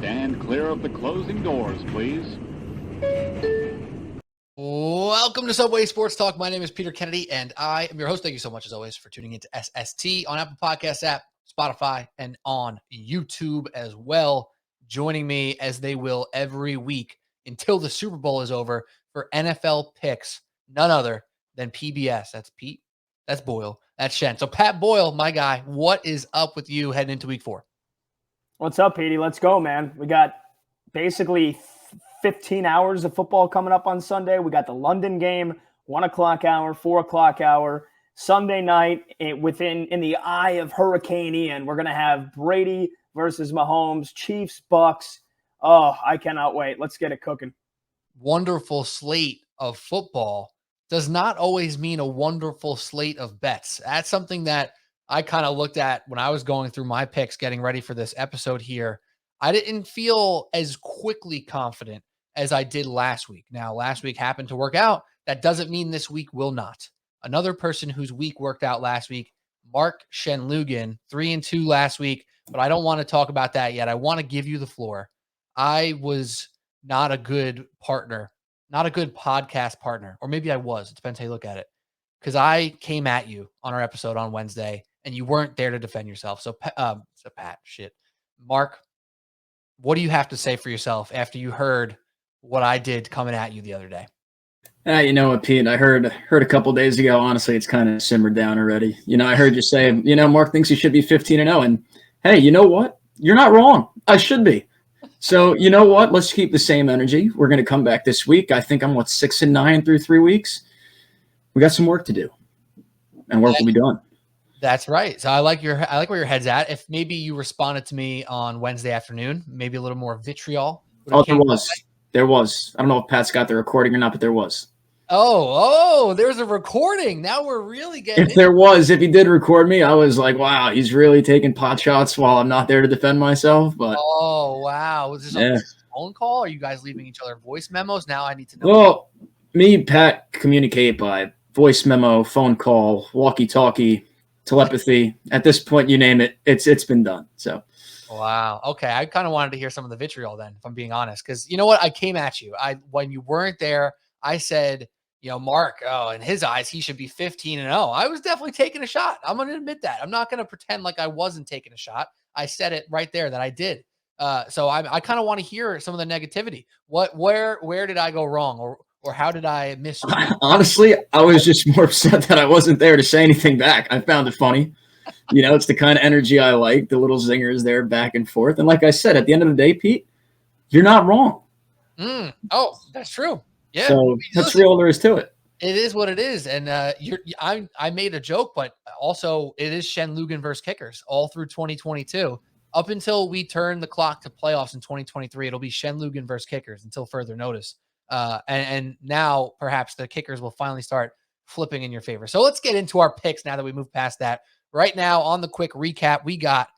Stand clear of the closing doors, please. Welcome to Subway Sports Talk. My name is Peter Kennedy, and I am your host. Thank you so much, as always, for tuning into SST on Apple Podcasts app, Spotify, and on YouTube as well. Joining me, as they will every week until the Super Bowl is over, for NFL picks, none other than PBS. That's Pete. That's Boyle. That's Shen. So, Pat Boyle, my guy, what is up with you heading into week 4? What's up, Petey? Let's go, man. We got basically 15 hours of football coming up on Sunday. We got the London game, 1 o'clock hour, 4 o'clock hour. Sunday night, in the eye of Hurricane Ian, we're going to have Brady versus Mahomes, Chiefs, Bucks. Oh, I cannot wait. Let's get it cooking. Wonderful slate of football does not always mean a wonderful slate of bets. That's something that I kind of looked at when I was going through my picks, getting ready for this episode here. I didn't feel as quickly confident as I did last week. Now, last week happened to work out. That doesn't mean this week will not. Another person whose week worked out last week, Mark Shenloogian, 3-2 last week, but I don't want to talk about that yet. I want to give you the floor. I was not a good partner, not a good podcast partner, or maybe I was. It depends how you look at it. Because I came at you on our episode on Wednesday, and you weren't there to defend yourself. So Mark, what do you have to say for yourself after you heard what I did coming at you the other day? You know what, Pete? I heard a couple days ago. Honestly, it's kind of simmered down already. I heard you say, Mark thinks he should be 15-0, and hey, you know what? You're not wrong. I should be. So you know what? Let's keep the same energy. We're going to come back this week. I think I'm 6-9 through 3 weeks. We got some work to do, and work will be done. That's right. So I like where your head's at. If maybe you responded to me on Wednesday afternoon, maybe a little more vitriol. Oh, there was. I don't know if Pat's got the recording or not, but there was. Oh, there's a recording. Now we're really getting If he did record me, I was like, wow, he's really taking pot shots while I'm not there to defend myself. But oh, wow. Was this a phone call? Are you guys leaving each other voice memos? Now I need to know. Well, me and Pat communicate by voice memo, phone call, walkie-talkie, telepathy. At this point, you name it, it's been done. So wow. Okay. I kind of wanted to hear some of the vitriol then, if I'm being honest. Because you know what? I came at you. When you weren't there, I said, Mark, in his eyes, he should be 15-0. I was definitely taking a shot. I'm going to admit that. I'm not going to pretend like I wasn't taking a shot. I said it right there that I did. So I kind of want to hear some of the negativity. Where did I go wrong, or how did I miss? Honestly, I was just more upset that I wasn't there to say anything back. I found it funny. It's the kind of energy I like, the little zingers there back and forth. And like I said, at the end of the day, Pete, you're not wrong. Oh, that's true. Yeah. So that's real there is to it. It is what it is. And I made a joke, but also it is Shenloogian versus kickers all through 2022. Up until we turn the clock to playoffs in 2023, it'll be Shenloogian versus kickers until further notice. And now perhaps the kickers will finally start flipping in your favor. So let's get into our picks now that we move past that. Right now on the quick recap, we got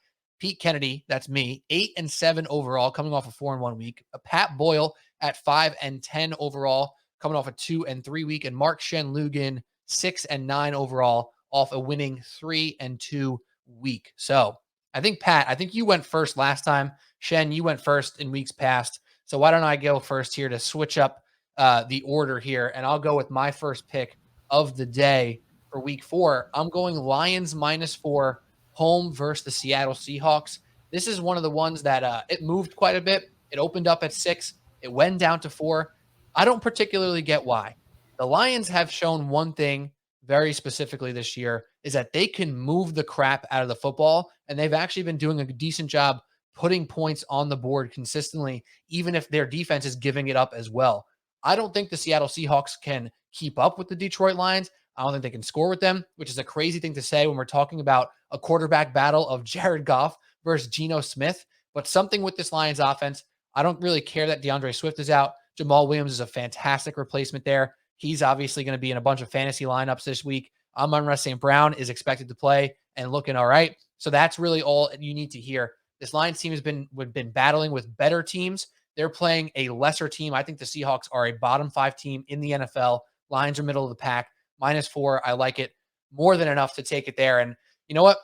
Pete Kennedy, that's me, 8-7 overall, coming off a 4-1 week. Pat Boyle at 5-10 overall, coming off a 2-3 week, and Mark Shenloogian 6-9 overall, off a winning 3-2 week. So I think Pat, you went first last time. Shen, you went first in weeks past. So why don't I go first here to switch up the order here, and I'll go with my first pick of the day for week 4. I'm going Lions -4, home versus the Seattle Seahawks. This is one of the ones that it moved quite a bit. It opened up at 6. It went down to 4. I don't particularly get why. The Lions have shown one thing very specifically this year, is that they can move the crap out of the football, and they've actually been doing a decent job putting points on the board consistently, even if their defense is giving it up as well. I don't think the Seattle Seahawks can keep up with the Detroit Lions. I don't think they can score with them, which is a crazy thing to say when we're talking about a quarterback battle of Jared Goff versus Geno Smith. But something with this Lions offense, I don't really care that DeAndre Swift is out. Jamal Williams is a fantastic replacement there. He's obviously going to be in a bunch of fantasy lineups this week. Amon-Ra St. Brown is expected to play and looking all right. So that's really all you need to hear. This Lions team has been battling with better teams. They're playing a lesser team. I think the Seahawks are a bottom 5 team in the NFL. Lions are middle of the pack. -4. I like it more than enough to take it there. And you know what?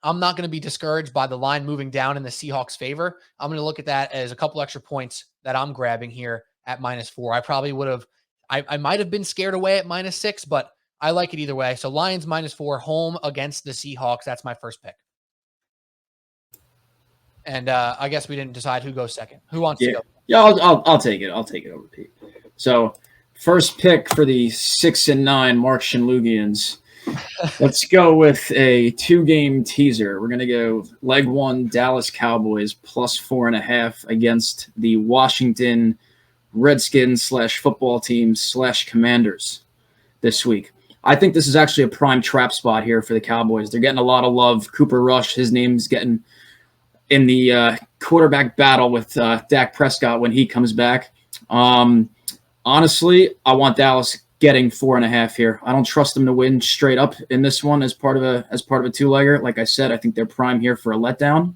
I'm not going to be discouraged by the line moving down in the Seahawks' favor. I'm going to look at that as a couple extra points that I'm grabbing here at -4. I probably would have, I might have been scared away at -6, but I like it either way. So Lions -4, home against the Seahawks. That's my first pick. And I guess we didn't decide who goes second. Who wants to go? Yeah, I'll take it. I'll take it over Pete. So first pick for the 6-9 Mark Shenloogians. Let's go with a 2-game teaser. We're going to go leg 1, Dallas Cowboys +4.5 against the Washington Redskins / football team / Commanders this week. I think this is actually a prime trap spot here for the Cowboys. They're getting a lot of love. Cooper Rush, his name's getting in the quarterback battle with Dak Prescott when he comes back. Honestly, I want Dallas getting 4.5 here. I don't trust them to win straight up in this one as part of a 2-legger. Like I said, I think they're prime here for a letdown.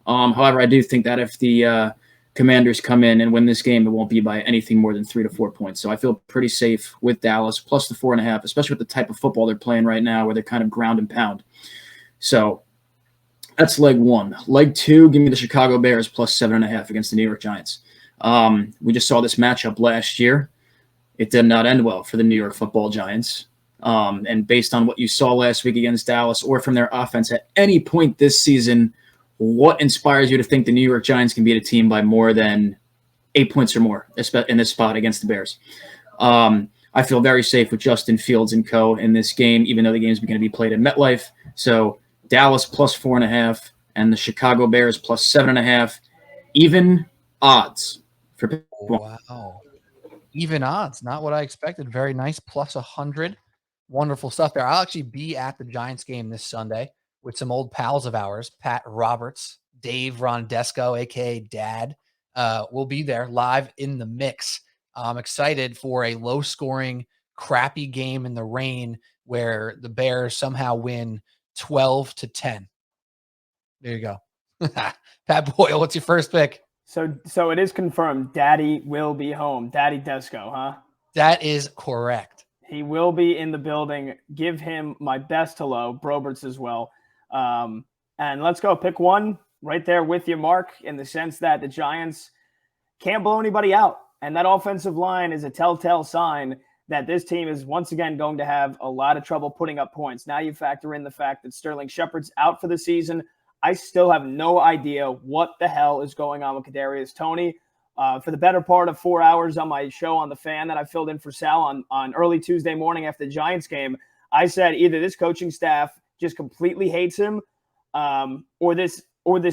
However, I do think that if the Commanders come in and win this game, it won't be by anything more than 3 to 4 points. So I feel pretty safe with Dallas plus the 4.5, especially with the type of football they're playing right now where they're kind of ground and pound. So that's leg 1. Leg 2, give me the Chicago Bears +7.5 against the New York Giants. We just saw this matchup last year. It did not end well for the New York Football Giants. And based on what you saw last week against Dallas or from their offense at any point this season, what inspires you to think the New York Giants can beat a team by more than 8 points or more in this spot against the Bears? I feel very safe with Justin Fields and co. in this game, even though the game is going to be played in MetLife. So Dallas +4.5 and the Chicago Bears +7.5. Even odds for pick 1. Wow. Even odds. Not what I expected. Very nice. +100. Wonderful stuff there. I'll actually be at the Giants game this Sunday with some old pals of ours, Pat Roberts, Dave Rondesco, a.k.a. Dad. We'll be there live in the mix. I'm excited for a low-scoring, crappy game in the rain where the Bears somehow win 12-10. There you go. Pat Boyle, what's your first pick? So it is confirmed. Daddy will be home. Daddy Desco, huh? That is correct. He will be in the building. Give him my best hello. Broberts as well. And let's go. Pick 1 right there with you, Mark, in the sense that the Giants can't blow anybody out. And that offensive line is a telltale sign that this team is once again going to have a lot of trouble putting up points. Now you factor in the fact that Sterling Shepard's out for the season. I still have no idea what the hell is going on with Kadarius Toney. For the better part of 4 hours on my show on The Fan that I filled in for Sal on early Tuesday morning after the Giants game, I said either this coaching staff just completely hates him or this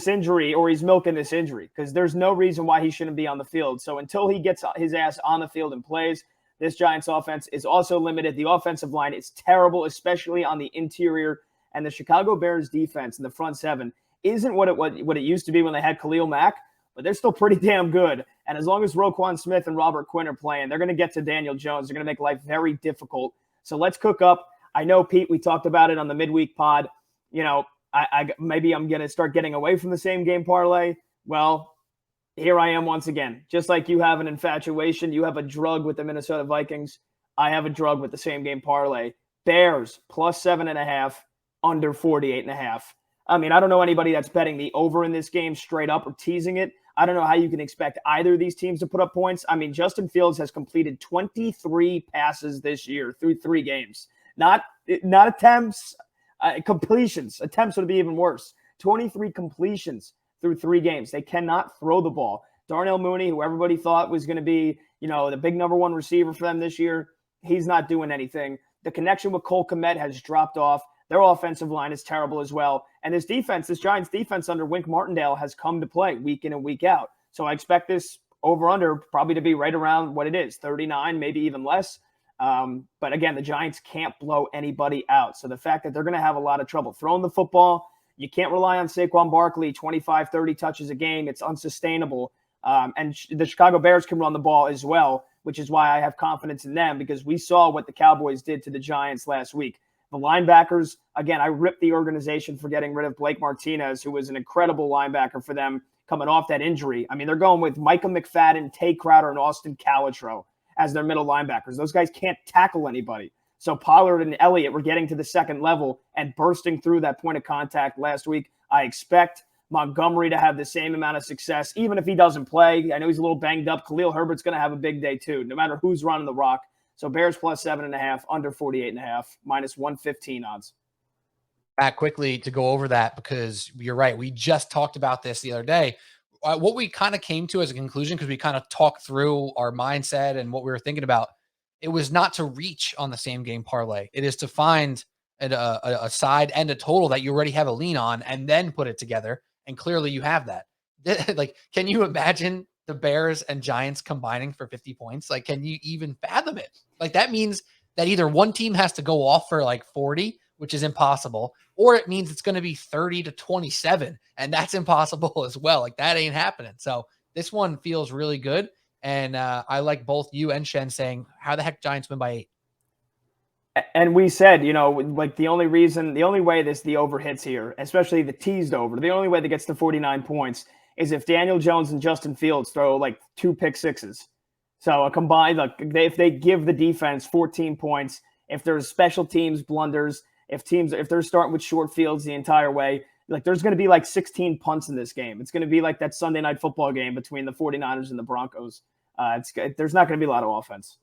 injury, or he's milking this injury, because there's no reason why he shouldn't be on the field. So until he gets his ass on the field and plays, this Giants offense is also limited. The offensive line is terrible, especially on the interior. And the Chicago Bears defense in the front seven isn't what it used to be when they had Khalil Mack, but they're still pretty damn good. And as long as Roquan Smith and Robert Quinn are playing, they're going to get to Daniel Jones. They're going to make life very difficult. So let's cook up. I know, Pete, we talked about it on the midweek pod. You know, maybe I'm going to start getting away from the same game parlay. Well, here I am once again. Just like you have an infatuation, you have a drug with the Minnesota Vikings. I have a drug with the same game parlay. Bears +7.5, under 48.5. I mean, I don't know anybody that's betting the over in this game straight up or teasing it. I don't know how you can expect either of these teams to put up points. I mean, Justin Fields has completed 23 passes this year through 3 games. Not attempts, completions. Attempts would be even worse. 23 completions through 3 games. They cannot throw the ball. Darnell Mooney, who everybody thought was going to be, the big number 1 receiver for them this year, he's not doing anything. The connection with Cole Kmet has dropped off. Their offensive line is terrible as well. And this Giants defense under Wink Martindale has come to play week in and week out. So I expect this over-under probably to be right around what it is, 39, maybe even less. But again, the Giants can't blow anybody out. So the fact that they're going to have a lot of trouble throwing the football, you can't rely on Saquon Barkley, 25, 30 touches a game. It's unsustainable. And the Chicago Bears can run the ball as well, which is why I have confidence in them, because we saw what the Cowboys did to the Giants last week. The linebackers, again, I ripped the organization for getting rid of Blake Martinez, who was an incredible linebacker for them coming off that injury. I mean, they're going with Micah McFadden, Tay Crowder, and Austin Calitro as their middle linebackers. Those guys can't tackle anybody. So Pollard and Elliott were getting to the second level and bursting through that point of contact last week. I expect Montgomery to have the same amount of success, even if he doesn't play. I know he's a little banged up. Khalil Herbert's going to have a big day too, no matter who's running the rock. So Bears plus 7.5, under 48.5, minus 115 odds. Back quickly to go over that, because you're right. We just talked about this the other day. What we kind of came to as a conclusion, because we kind of talked through our mindset and what we were thinking about, it was not to reach on the same game parlay. It is to find a side and a total that you already have a lean on and then put it together. And clearly you have that. Like, can you imagine the Bears and Giants combining for 50 points? Like, can you even fathom it? Like, that means that either one team has to go off for like 40, which is impossible, or it means it's going to be 30-27, and that's impossible as well. Like, that ain't happening. So this one feels really good. And I like both you and Shen saying, how the heck Giants win by 8? And we said, like the only way the over hits here, especially the teased over, the only way that gets to 49 points is if Daniel Jones and Justin Fields throw like 2 pick sixes. So a combined, if they give the defense 14 points, if there's special teams blunders, if they're starting with short fields the entire way, like there's going to be like 16 punts in this game. It's going to be like that Sunday night football game between the 49ers and the Broncos. There's not going to be a lot of offense.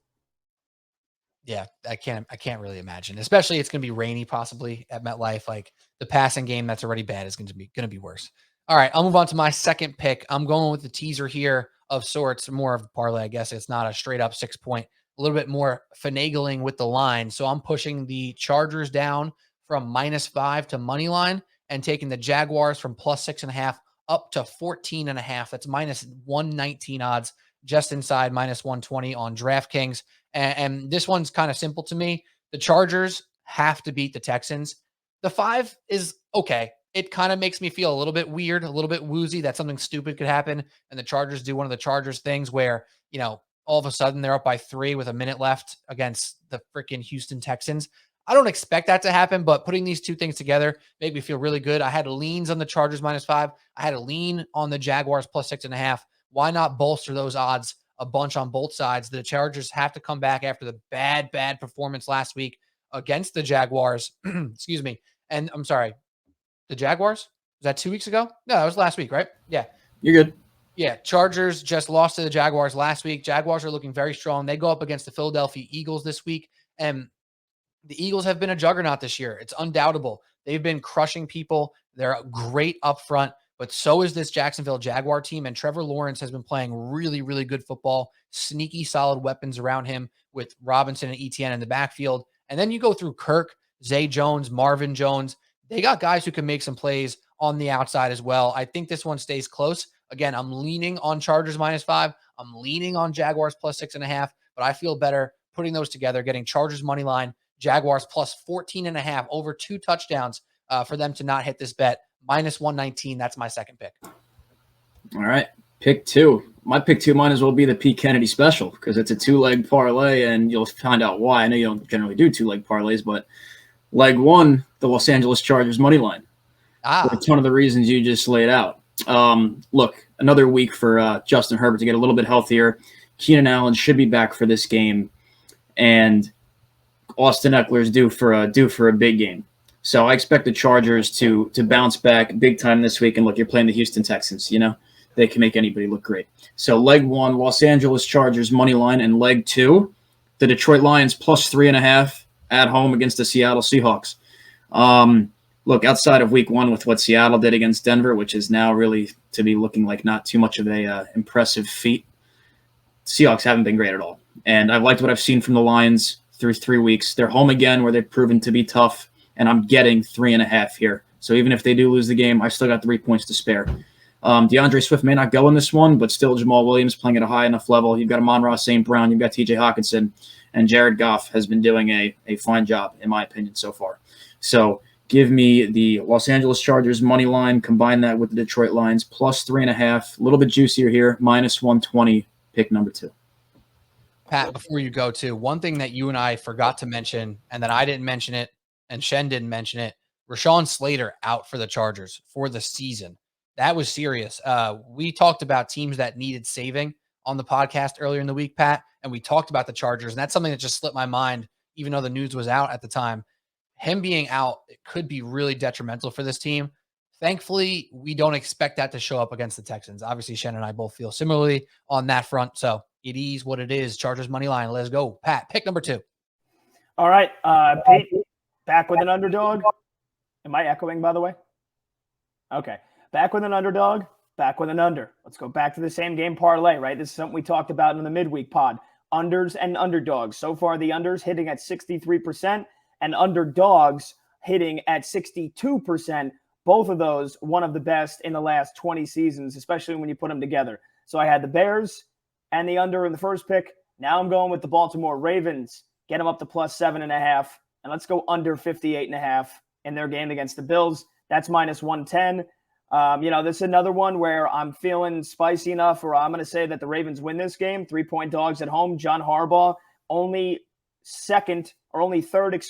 Yeah, I can't really imagine. Especially it's going to be rainy possibly at MetLife. Like, the passing game that's already bad is going to be worse. All right, I'll move on to my second pick. I'm going with the teaser here of sorts, more of a parlay, I guess. It's not a straight up 6 point, a little bit more finagling with the line. So I'm pushing the Chargers down from -5 to money line and taking the Jaguars from plus 6.5 up to 14.5. That's minus 119 odds, just inside minus 120 on DraftKings. And this one's kind of simple to me. The Chargers have to beat the Texans. The 5 is okay. It kind of makes me feel a little bit weird, a little bit woozy that something stupid could happen. And the Chargers do one of the Chargers things where, all of a sudden they're up by 3 with a minute left against the freaking Houston Texans. I don't expect that to happen, but putting these two things together made me feel really good. I had leans on the Chargers -5. I had a lean on the Jaguars plus 6.5. Why not bolster those odds a bunch on both sides? The Chargers have to come back after the bad performance last week against the Jaguars. Excuse me. And I'm sorry, the Jaguars? Was that 2 weeks ago? No, that was last week, right? Yeah. You're good. Yeah. Chargers just lost to the Jaguars last week. Jaguars are looking very strong. They go up against the Philadelphia Eagles this week. And the Eagles have been a juggernaut this year. It's undoubtable. They've been crushing people. They're great up front. But so is this Jacksonville Jaguar team, and Trevor Lawrence has been playing really, really good football, sneaky, solid weapons around him with Robinson and Etienne in the backfield. And then you go through Kirk, Zay Jones, Marvin Jones. They got guys who can make some plays on the outside as well. I think this one stays close. Again, I'm leaning on Chargers -5. I'm leaning on Jaguars plus 6.5, but I feel better putting those together, getting Chargers money line, Jaguars plus 14.5, over 2 touchdowns for them to not hit this bet. -119. That's my second pick. All right. Pick 2. My pick 2 might as well be the Pete Kennedy special because it's a 2-leg parlay, and you'll find out why. I know you don't generally do 2-leg parlays, but leg 1, the Los Angeles Chargers money line. It's one of the reasons you just laid out. Look, another week for Justin Herbert to get a little bit healthier. Keenan Allen should be back for this game, and Austin Eckler is due for a big game. So I expect the Chargers to bounce back big time this week. And look, you're playing the Houston Texans. They can make anybody look great. So leg 1, Los Angeles Chargers money line, and leg 2, the Detroit Lions plus 3.5 at home against the Seattle Seahawks. Look, outside of week 1 with what Seattle did against Denver, which is now really to be looking like not too much of a impressive feat, Seahawks haven't been great at all. And I've liked what I've seen from the Lions through 3 weeks. They're home again where they've proven to be tough, and I'm getting 3.5 here. So even if they do lose the game, I still got 3 points to spare. DeAndre Swift may not go in this one, but still Jamal Williams playing at a high enough level. You've got Amon-Ra St. Brown, you've got TJ Hawkinson, and Jared Goff has been doing a fine job, in my opinion, so far. So give me the Los Angeles Chargers money line, combine that with the Detroit Lions, plus 3.5, a little bit juicier here, -120, pick number 2. Pat, before you go to, one thing that you and I forgot to mention, and that I didn't mention it, and Shen didn't mention it, Rashawn Slater out for the Chargers for the season. That was serious. We talked about teams that needed saving on the podcast earlier in the week, Pat, and we talked about the Chargers, and that's something that just slipped my mind even though the news was out at the time. Him being out, it could be really detrimental for this team. Thankfully, we don't expect that to show up against the Texans. Obviously, Shen and I both feel similarly on that front. So it is what it is. Chargers money line. Let's go. Pat, pick number 2. All right. Pete, back with an underdog. Am I echoing, by the way? Okay. Back with an underdog, back with an under. Let's go back to the same game parlay, right? This is something we talked about in the midweek pod. Unders and underdogs. So far, the unders hitting at 63% and underdogs hitting at 62%. Both of those, one of the best in the last 20 seasons, especially when you put them together. So I had the Bears and the under in the first pick. Now I'm going with the Baltimore Ravens. Get them up to plus 7.5. And let's go under 58.5 in their game against the Bills. That's minus 110. This is another one where I'm feeling spicy enough where I'm going to say that the Ravens win this game. 3-point dogs at home. John Harbaugh, only third,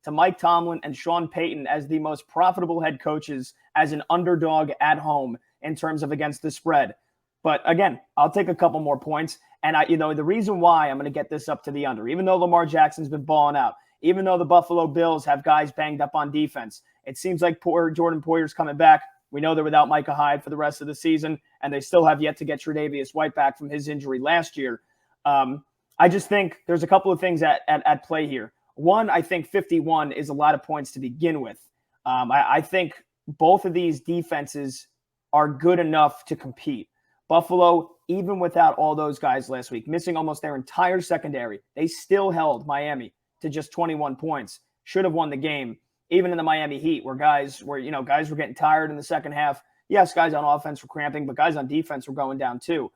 to Mike Tomlin and Sean Payton as the most profitable head coaches as an underdog at home in terms of against the spread. But again, I'll take a couple more points. And the reason why I'm going to get this up to the under, even though Lamar Jackson's been balling out, even though the Buffalo Bills have guys banged up on defense, it seems like Jordan Poyer's coming back. We know they're without Micah Hyde for the rest of the season, and they still have yet to get Tre'Davious White back from his injury last year. I just think there's a couple of things at play here. One, I think 51 is a lot of points to begin with. I think both of these defenses are good enough to compete. Buffalo, even without all those guys last week, missing almost their entire secondary, they still held Miami to just 21 points. Should have won the game. Even in the Miami Heat, where guys were getting tired in the second half. Yes, guys on offense were cramping, but guys on defense were going down too.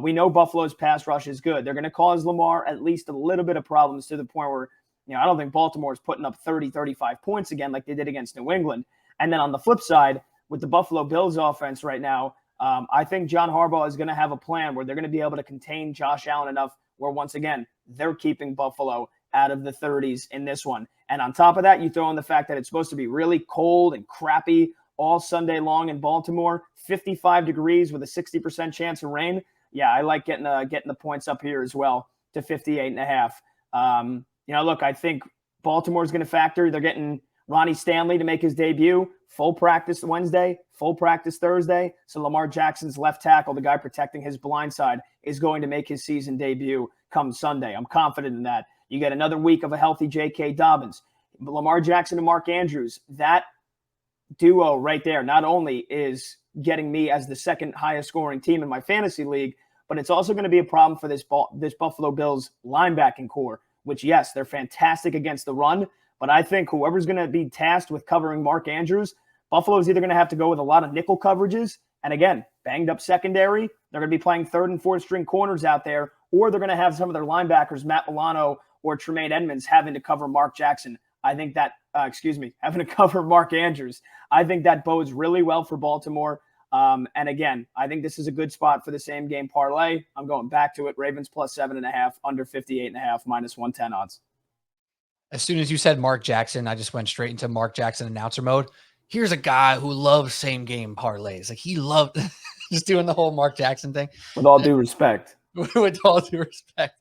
We know Buffalo's pass rush is good. They're going to cause Lamar at least a little bit of problems to the point where, I don't think Baltimore is putting up 30, 35 points again like they did against New England. And then on the flip side, with the Buffalo Bills offense right now, I think John Harbaugh is going to have a plan where they're going to be able to contain Josh Allen enough where, once again, they're keeping Buffalo out of the 30s in this one. And on top of that, you throw in the fact that it's supposed to be really cold and crappy all Sunday long in Baltimore, 55 degrees with a 60% chance of rain. Yeah, I like getting the points up here as well to 58.5. Look, I think Baltimore's going to factor. They're getting Ronnie Stanley to make his debut. Full practice Wednesday, full practice Thursday. So Lamar Jackson's left tackle, the guy protecting his blind side, is going to make his season debut come Sunday. I'm confident in that. You get another week of a healthy J.K. Dobbins. Lamar Jackson and Mark Andrews, that duo right there not only is getting me as the second highest scoring team in my fantasy league, but it's also going to be a problem for this Buffalo Bills linebacking core, which, yes, they're fantastic against the run, but I think whoever's going to be tasked with covering Mark Andrews, Buffalo's either going to have to go with a lot of nickel coverages, and again, banged up secondary. They're going to be playing third and fourth string corners out there, or they're going to have some of their linebackers, Matt Milano or Tremaine Edmonds, having to cover Mark Jackson. I think that, having to cover Mark Andrews. I think that bodes really well for Baltimore. And again, I think this is a good spot for the same game parlay. I'm going back to it. Ravens plus 7.5, under 58.5, minus 110 odds. As soon as you said Mark Jackson, I just went straight into Mark Jackson announcer mode. Here's a guy who loves same game parlays. Like, he loved just doing the whole Mark Jackson thing. With all due respect. With all due respect.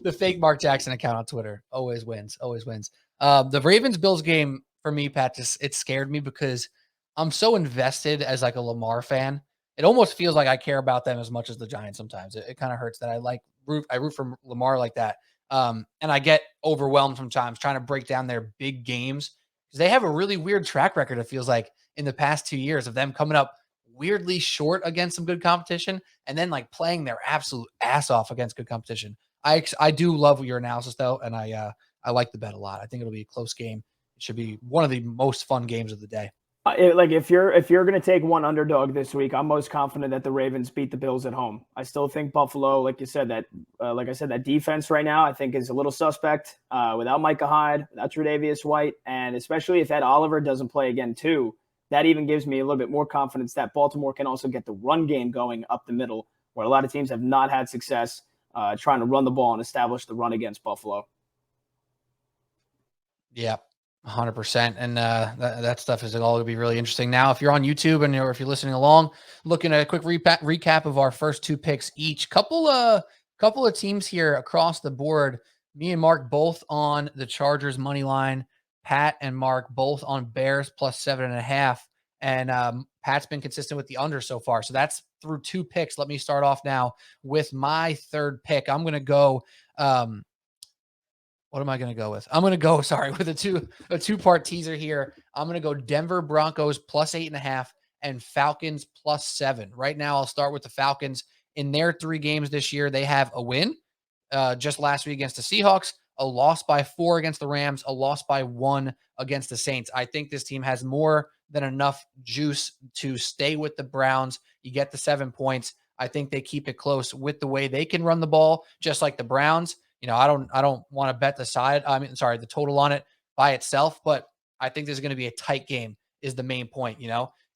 The fake Mark Jackson account on Twitter always wins. The Ravens-Bills game, for me, Pat, it scared me because I'm so invested as like a Lamar fan. It almost feels like I care about them as much as the Giants sometimes. It kind of hurts that I root for Lamar like that. And I get overwhelmed sometimes trying to break down their big games because they have a really weird track record, it feels like, in the past 2 years of them coming up weirdly short against some good competition and then like playing their absolute ass off against good competition. I do love your analysis though, and I like the bet a lot. I think it'll be a close game. It should be one of the most fun games of the day. If you're going to take one underdog this week, I'm most confident that the Ravens beat the Bills at home. I still think Buffalo, like I said, that defense right now I think is a little suspect without Micah Hyde, without Tre'Davious White, and especially if Ed Oliver doesn't play again too. That even gives me a little bit more confidence that Baltimore can also get the run game going up the middle, where a lot of teams have not had success trying to run the ball and establish the run against Buffalo. Yeah, 100%. And that stuff is all going to be really interesting. Now, if you're on YouTube or if you're listening along, looking at a quick recap of our first two picks each. Couple of teams here across the board Me and Mark both on the Chargers money line. Pat and Mark both on Bears plus 7.5. And Pat's been consistent with the under so far. So that's through 2 picks. Let me start off now with my third pick. I'm going to go. What am I going to go with? I'm going to go, with a two-part teaser here. I'm going to go Denver Broncos plus 8.5 and Falcons plus 7. Right now, I'll start with the Falcons. In their 3 games this year, they have a win just last week against the Seahawks, a loss by 4 against the Rams, a loss by 1 against the Saints. I think this team has more than enough juice to stay with the Browns. You get the 7 points. I think they keep it close with the way they can run the ball, just like the Browns. I don't want to bet the total on it by itself, but I think there's going to be a tight game is the main point.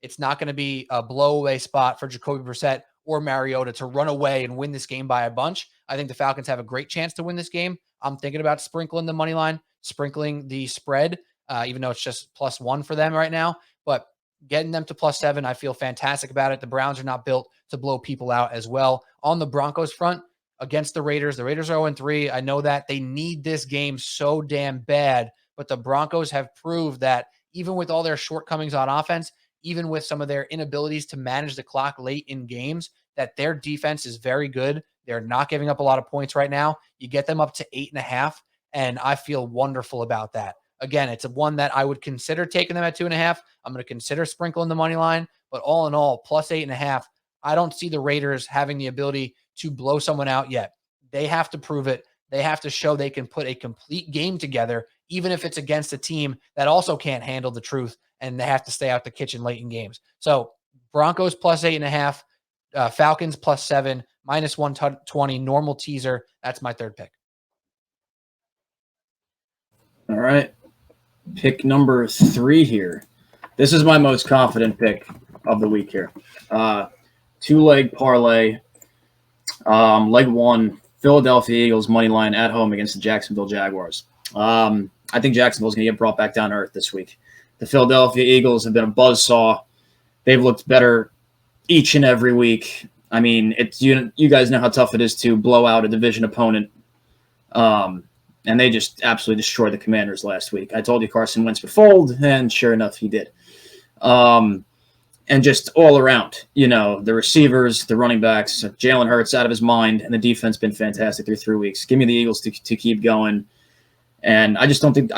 It's not going to be a blowaway spot for Jacoby Brissett or Mariota to run away and win this game by a bunch. I think the Falcons have a great chance to win this game. I'm thinking about sprinkling the money line, sprinkling the spread, even though it's just +1 for them right now, but getting them to +7, I feel fantastic about it. The Browns are not built to blow people out as well. On the Broncos front, against the Raiders are 0-3. I know that they need this game so damn bad, but the Broncos have proved that even with all their shortcomings on offense, even with some of their inabilities to manage the clock late in games, that their defense is very good. They're not giving up a lot of points right now. You get them up to 8.5, and I feel wonderful about that. Again, it's one that I would consider taking them at 2.5. I'm going to consider sprinkling the money line, but all in all, plus 8.5. I don't see the Raiders having the ability to blow someone out yet. They have to prove it. They have to show they can put a complete game together, even if it's against a team that also can't handle the truth, and they have to stay out the kitchen late in games. So Broncos plus 8.5, Falcons plus 7, -120, normal teaser. That's my third pick. All right. Pick number 3 here. This is my most confident pick of the week here. 2-leg parlay. Leg 1, Philadelphia Eagles money line at home against the Jacksonville Jaguars. I think Jacksonville's going to get brought back down to earth this week. The Philadelphia Eagles have been a buzzsaw. They've looked better each and every week. I mean, you guys know how tough it is to blow out a division opponent. And they just absolutely destroyed the Commanders last week. I told you Carson Wentz would fold, and sure enough, he did. And just all around, the receivers, the running backs, Jalen Hurts out of his mind, and the defense been fantastic through 3 weeks. Give me the Eagles to keep going. And I just don't think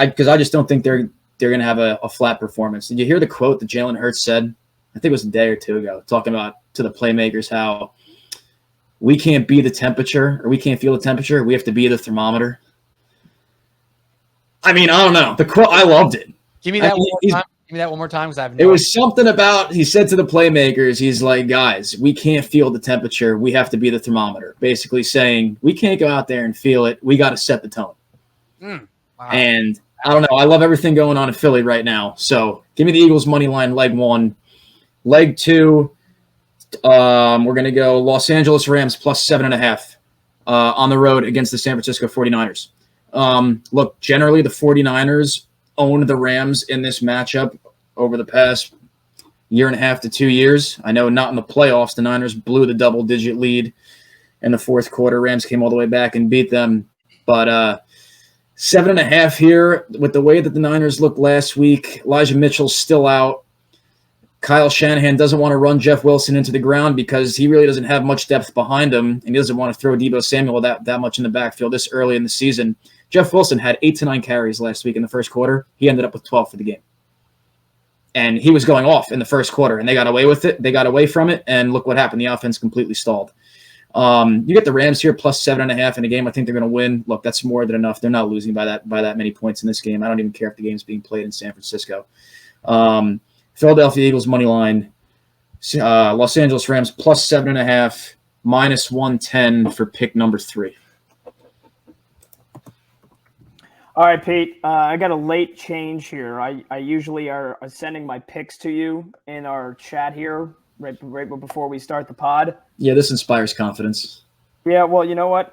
they're going to have a flat performance. Did you hear the quote that Jalen Hurts said? I think it was a day or 2 ago, talking about to the playmakers how we can't be the temperature, or we can't feel the temperature. We have to be the thermometer. I mean, I don't know. The quote, I loved it. Give me that one more time. Give me that one more time, because it was something about, he said to the playmakers, he's like, guys, we can't feel the temperature. We have to be the thermometer. Basically saying, we can't go out there and feel it. We got to set the tone. Wow. And I don't know. I love everything going on in Philly right now. So give me the Eagles money line, leg 1. Leg 2, we're going to go Los Angeles Rams plus 7.5 on the road against the San Francisco 49ers. Look, generally the 49ers owned the Rams in this matchup over the past 1.5 to 2 years. I know not in the playoffs. The Niners blew the double-digit lead in the fourth quarter. Rams came all the way back and beat them. But 7.5 here with the way that the Niners looked last week. Elijah Mitchell's still out. Kyle Shanahan doesn't want to run Jeff Wilson into the ground because he really doesn't have much depth behind him, and he doesn't want to throw Deebo Samuel that much in the backfield this early in the season. Jeff Wilson had 8 to 9 carries last week in the first quarter. He ended up with 12 for the game. And he was going off in the first quarter, and they got away with it. They got away from it, and look what happened. The offense completely stalled. You get the Rams here plus 7.5 in a game. I think they're going to win. Look, that's more than enough. They're not losing by that many points in this game. I don't even care if the game's being played in San Francisco. Philadelphia Eagles money line, Los Angeles Rams plus 7.5, -110 for pick number 3. All right, Pete. I got a late change here. I usually are sending my picks to you in our chat here right before we start the pod. Yeah, this inspires confidence. Yeah, well, you know what?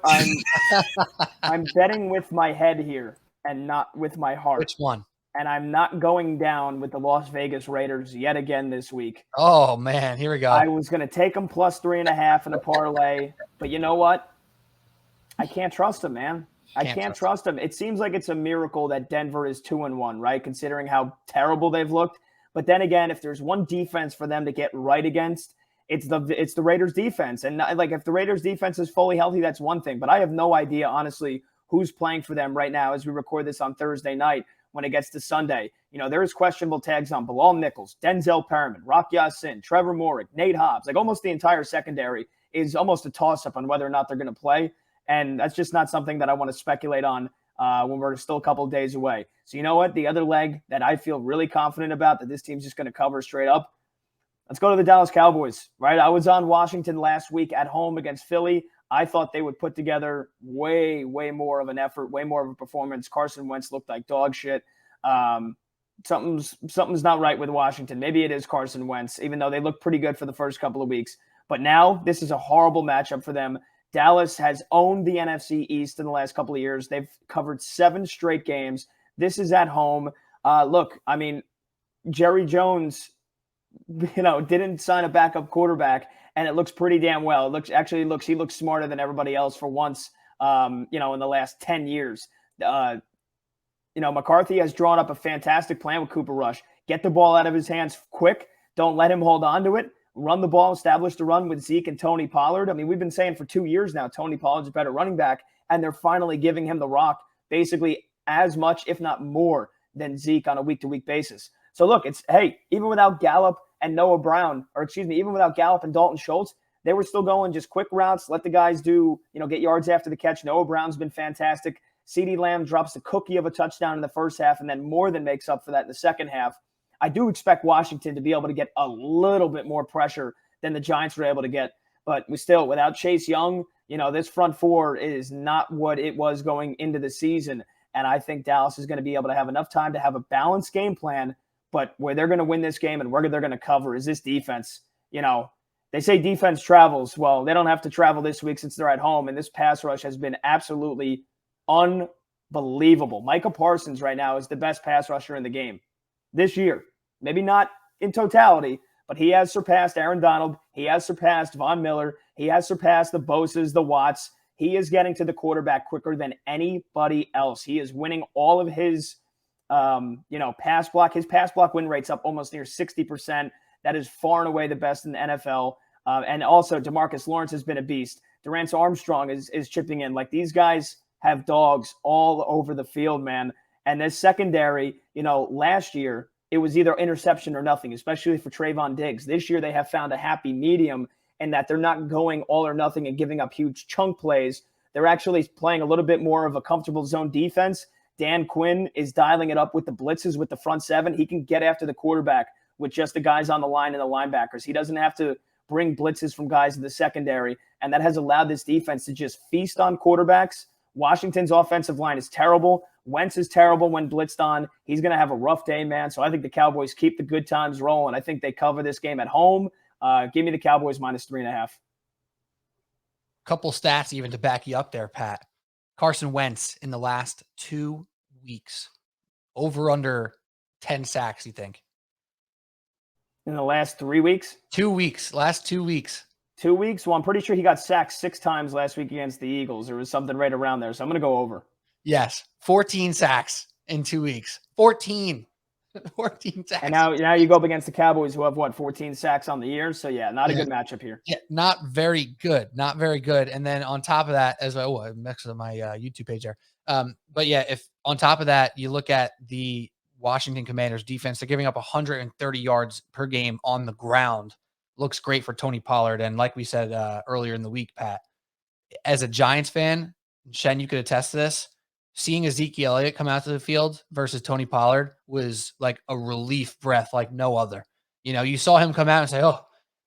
I'm betting with my head here and not with my heart. Which one? And I'm not going down with the Las Vegas Raiders yet again this week. Oh, man. Here we go. I was going to take them plus 3.5 in a parlay. But you know what? I can't trust them, man. I can't trust them. It seems like it's a miracle that Denver is 2-1, right? Considering how terrible they've looked. But then again, if there's one defense for them to get right against, it's the Raiders defense. And like, if the Raiders defense is fully healthy, that's one thing. But I have no idea, honestly, who's playing for them right now as we record this on Thursday night when it gets to Sunday. There's questionable tags on Bilal Nichols, Denzel Perriman, Rock Ya-Sin, Trevor Moorick, Nate Hobbs. Like, almost the entire secondary is almost a toss-up on whether or not they're going to play. And that's just not something that I want to speculate on when we're still a couple of days away. So you know what? The other leg that I feel really confident about that this team's just going to cover straight up, let's go to the Dallas Cowboys, right? I was on Washington last week at home against Philly. I thought they would put together way, way more of an effort, way more of a performance. Carson Wentz looked like dog shit. Something's not right with Washington. Maybe it is Carson Wentz, even though they looked pretty good for the first couple of weeks. But now this is a horrible matchup for them. Dallas has owned the NFC East in the last couple of years. They've covered 7 straight games. This is at home. Look, I mean, Jerry Jones, didn't sign a backup quarterback, and it looks pretty damn well. He looks smarter than everybody else for once, in the last 10 years. McCarthy has drawn up a fantastic plan with Cooper Rush. Get the ball out of his hands quick. Don't let him hold on to it. Run the ball, establish the run with Zeke and Tony Pollard. I mean, we've been saying for 2 years now, Tony Pollard's a better running back, and they're finally giving him the rock basically as much, if not more, than Zeke on a week-to-week basis. So look, even without Gallup and even without Gallup and Dalton Schultz, they were still going just quick routes, let the guys do, get yards after the catch. Noah Brown's been fantastic. CeeDee Lamb drops a cookie of a touchdown in the first half and then more than makes up for that in the second half. I do expect Washington to be able to get a little bit more pressure than the Giants were able to get. But without Chase Young, this front four is not what it was going into the season. And I think Dallas is going to be able to have enough time to have a balanced game plan. But where they're going to win this game and where they're going to cover is this defense. They say defense travels. Well, they don't have to travel this week since they're at home. And this pass rush has been absolutely unbelievable. Micah Parsons right now is the best pass rusher in the game this year. Maybe not in totality, but he has surpassed Aaron Donald. He has surpassed Von Miller. He has surpassed the Boses, the Watts. He is getting to the quarterback quicker than anybody else. He is winning all of his, pass block. His pass block win rate's up almost near 60%. That is far and away the best in the NFL. And also, DeMarcus Lawrence has been a beast. Durant Armstrong is chipping in. Like, these guys have dogs all over the field, man. And this secondary, last year, it was either interception or nothing, especially for Trayvon Diggs. This year, they have found a happy medium in that they're not going all or nothing and giving up huge chunk plays. They're actually playing a little bit more of a comfortable zone defense. Dan Quinn is dialing it up with the blitzes with the front seven. He can get after the quarterback with just the guys on the line and the linebackers. He doesn't have to bring blitzes from guys in the secondary, and that has allowed this defense to just feast on quarterbacks. Washington's offensive line is terrible. Wentz is terrible when blitzed on. He's going to have a rough day, man. So I think the Cowboys keep the good times rolling. I think they cover this game at home. Give me the Cowboys -3.5. Couple stats even to back you up there, Pat. Carson Wentz in the last 2 weeks, over under 10 sacks, you think? In the last 3 weeks? 2 weeks. Last 2 weeks. 2 weeks? Well, I'm pretty sure he got sacked 6 times last week against the Eagles. There was something right around there. So I'm going to go over. Yes. 14 sacks in 2 weeks. 14 sacks. And now you go up against the Cowboys who have, 14 sacks on the year? So, yeah, not a good matchup here. Yeah, not very good. Not very good. And then on top of that, I mixed up my YouTube page there. But, yeah, if on top of that, you look at the Washington Commanders defense, they're giving up 130 yards per game on the ground. Looks great for Tony Pollard. And like we said earlier in the week, Pat, as a Giants fan, Shen, you could attest to this, seeing Ezekiel Elliott come out to the field versus Tony Pollard was like a relief breath like no other. You saw him come out and say, oh,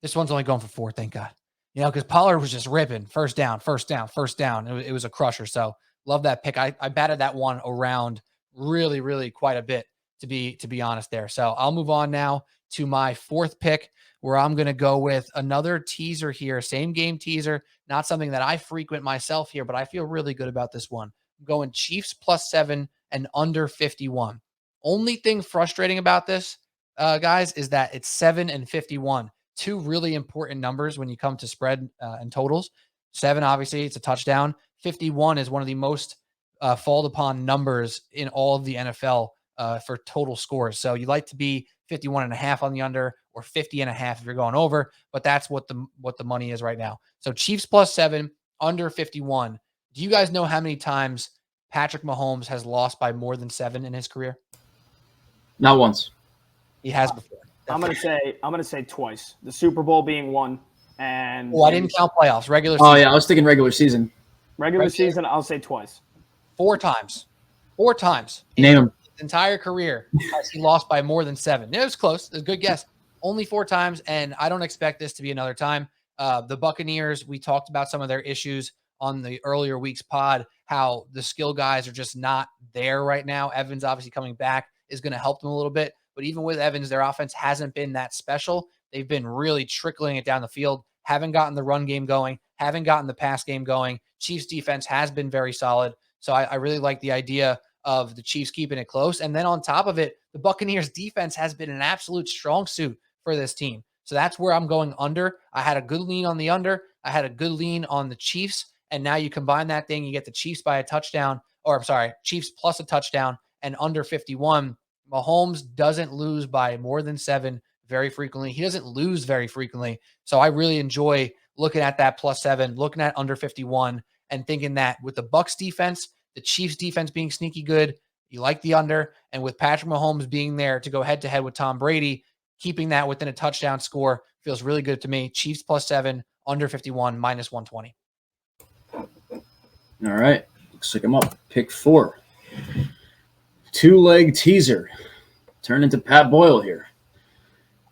this one's only going for 4, thank God. Because Pollard was just ripping first down. It was a crusher. So love that pick. I batted that one around really, really quite a bit, to be honest there. So I'll move on now to my 4th pick, where I'm going to go with another teaser here, same game teaser, not something that I frequent myself here, but I feel really good about this one. I'm going Chiefs +7 and under 51. Only thing frustrating about this, guys, is that it's 7 and 51. 2 really important numbers when you come to spread and totals. 7, obviously, it's a touchdown. 51 is one of the most fall upon numbers in all of the NFL for total scores. So you like to be 51.5 on the under or 50.5 if you're going over, but that's what the money is right now. So Chiefs +7, under 51. Do you guys know how many times Patrick Mahomes has lost by more than 7 in his career? Not once. He has before. I'm gonna say twice. The Super Bowl being one, and I didn't count playoffs. Regular season. Oh yeah, I was thinking regular season. Regular season, I'll say twice. 4 times. 4 times. Name them. His entire career has he lost by more than 7. It was close. It was a good guess. Only 4 times, and I don't expect this to be another time. The Buccaneers, we talked about some of their issues on the earlier week's pod, how the skill guys are just not there right now. Evans obviously coming back is going to help them a little bit. But even with Evans, their offense hasn't been that special. They've been really trickling it down the field, haven't gotten the run game going, haven't gotten the pass game going. Chiefs defense has been very solid. So I really like the idea of the Chiefs keeping it close. And then on top of it, the Buccaneers defense has been an absolute strong suit for this team. So that's where I'm going under. I had a good lean on the under. I had a good lean on the Chiefs. And now you combine that thing, you get the Chiefs by a touchdown, or I'm sorry, Chiefs plus a touchdown and under 51. Mahomes doesn't lose by more than 7 very frequently. He doesn't lose very frequently. So I really enjoy looking at that +7, looking at under 51, and thinking that with the Bucs defense, the Chiefs defense being sneaky good, you like the under, and with Patrick Mahomes being there to go head-to-head with Tom Brady, keeping that within a touchdown score feels really good to me. Chiefs +7, under 51, -120. All right. Looks like I'm up. Pick 4. 2-leg teaser. Turn into Pat Boyle here.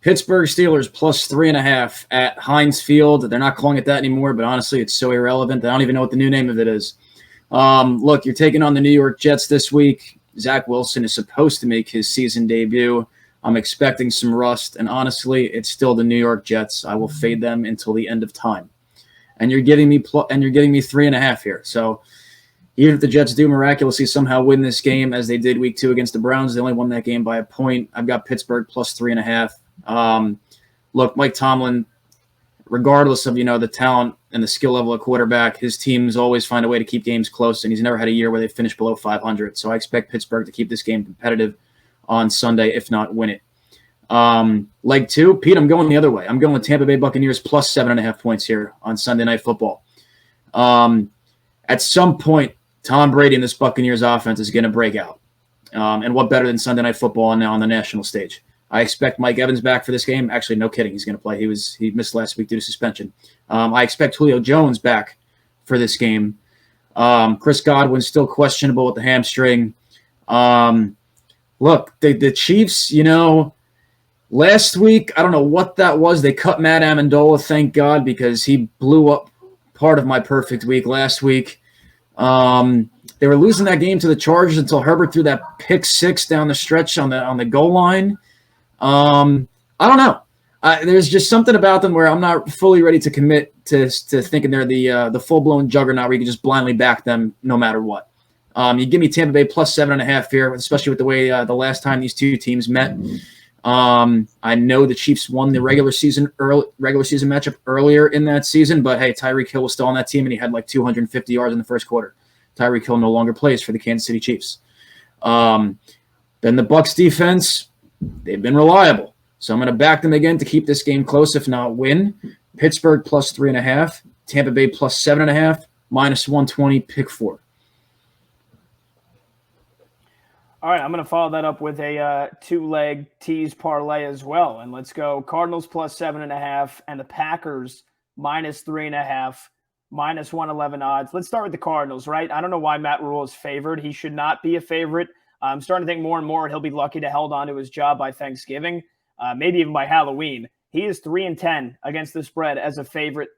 Pittsburgh Steelers +3.5 at Heinz Field. They're not calling it that anymore, but honestly, it's so irrelevant. I don't even know what the new name of it is. Look, you're taking on the New York Jets this week. Zach Wilson is supposed to make his season debut. I'm expecting some rust, and honestly, it's still the New York Jets. I will fade them until the end of time. And you're getting me 3.5 here. So even if the Jets do miraculously somehow win this game, as they did week 2 against the Browns, they only won that game by a point. I've got Pittsburgh +3.5. Look, Mike Tomlin, regardless of the talent and the skill level of quarterback, his teams always find a way to keep games close, and he's never had a year where they finish below 500. So I expect Pittsburgh to keep this game competitive on Sunday, if not win it. Leg 2, Pete, I'm going the other way. I'm going with Tampa Bay Buccaneers +7.5 points here on Sunday Night Football. At some point, Tom Brady and this Buccaneers offense is going to break out. And what better than Sunday Night Football now on the national stage? I expect Mike Evans back for this game. Actually, no kidding. He's going to play. He missed last week due to suspension. I expect Julio Jones back for this game. Chris Godwin's still questionable with the hamstring. Look, the Chiefs, last week, I don't know what that was. They cut Matt Amendola, thank God, because he blew up part of my perfect week last week. They were losing that game to the Chargers until Herbert threw that pick 6 down the stretch on the goal line. I don't know. There's just something about them where I'm not fully ready to commit to thinking they're the full-blown juggernaut where you can just blindly back them no matter what. You give me Tampa Bay +7.5 here, especially with the way the last time these two teams met. I know the Chiefs won the regular season matchup earlier in that season, but hey, Tyreek Hill was still on that team and he had like 250 yards in the first quarter. Tyreek Hill no longer plays for the Kansas City Chiefs. Then the Bucs defense, they've been reliable. So I'm going to back them again to keep this game close, if not win. Pittsburgh +3.5, Tampa Bay +7.5, -120, pick 4. All right, I'm going to follow that up with a 2-leg tease parlay as well. And let's go Cardinals +7.5 and the Packers -3.5, -111 odds. Let's start with the Cardinals, right? I don't know why Matt Rule is favored. He should not be a favorite. I'm starting to think more and more he'll be lucky to hold on to his job by Thanksgiving, maybe even by Halloween. He is 3-10 against the spread as a favorite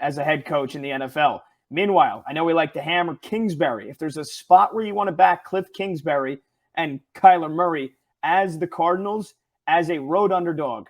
as a head coach in the NFL. Meanwhile, I know we like to hammer Kingsbury. If there's a spot where you want to back Cliff Kingsbury and Kyler Murray as the Cardinals, as a road underdog,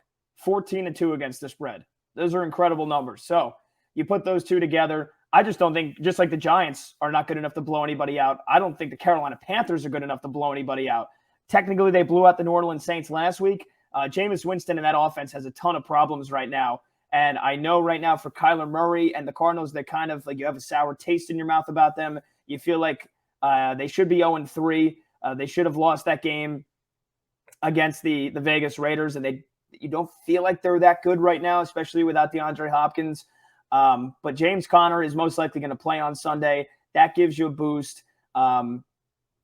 14-2 against the spread. Those are incredible numbers. So you put those two together. I just don't think, just like the Giants are not good enough to blow anybody out, I don't think the Carolina Panthers are good enough to blow anybody out. Technically, they blew out the New Orleans Saints last week. Jameis Winston in that offense has a ton of problems right now. And I know right now for Kyler Murray and the Cardinals, they kind of like you have a sour taste in your mouth about them. You feel like They should be 0-3. They should have lost that game against the Vegas Raiders, and you don't feel like they're that good right now, especially without DeAndre Hopkins. But James Conner is most likely going to play on Sunday. That gives you a boost. I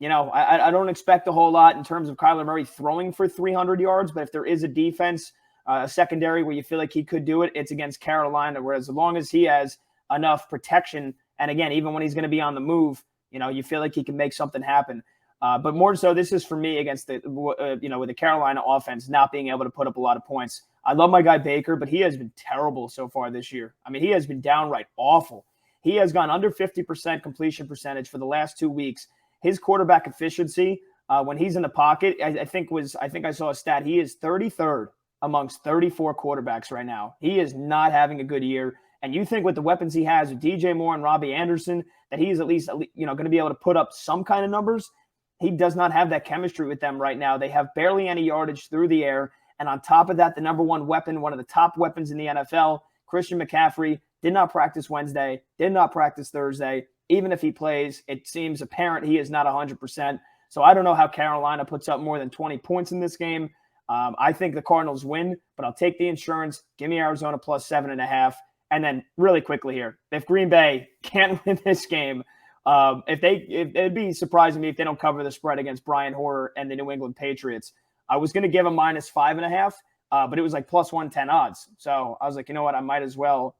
don't expect a whole lot in terms of Kyler Murray throwing for 300 yards, but if there is a defense, a secondary where you feel like he could do it, it's against Carolina, whereas as long as he has enough protection, and again, even when he's going to be on the move, you feel like he can make something happen. But more so, this is for me against with the Carolina offense not being able to put up a lot of points. I love my guy Baker, but he has been terrible so far this year. I mean, he has been downright awful. He has gone under 50% completion percentage for the last 2 weeks. His quarterback efficiency, when he's in the pocket, I think I saw a stat. He is 33rd amongst 34 quarterbacks right now. He is not having a good year. And you think with the weapons he has with DJ Moore and Robbie Anderson that he is at least going to be able to put up some kind of numbers. He does not have that chemistry with them right now. They have barely any yardage through the air. And on top of that, the number one weapon, one of the top weapons in the NFL, Christian McCaffrey, did not practice Wednesday, did not practice Thursday. Even if he plays, it seems apparent he is not 100%. So I don't know how Carolina puts up more than 20 points in this game. I think the Cardinals win, but I'll take the insurance. Give me Arizona plus 7.5. And then really quickly here, if Green Bay can't win this game, it'd be surprising me if they don't cover the spread against Brian Hoyer and the New England Patriots. I was going to give them minus 5.5, but it was like plus 110 odds. So I was like, you know what? I might as well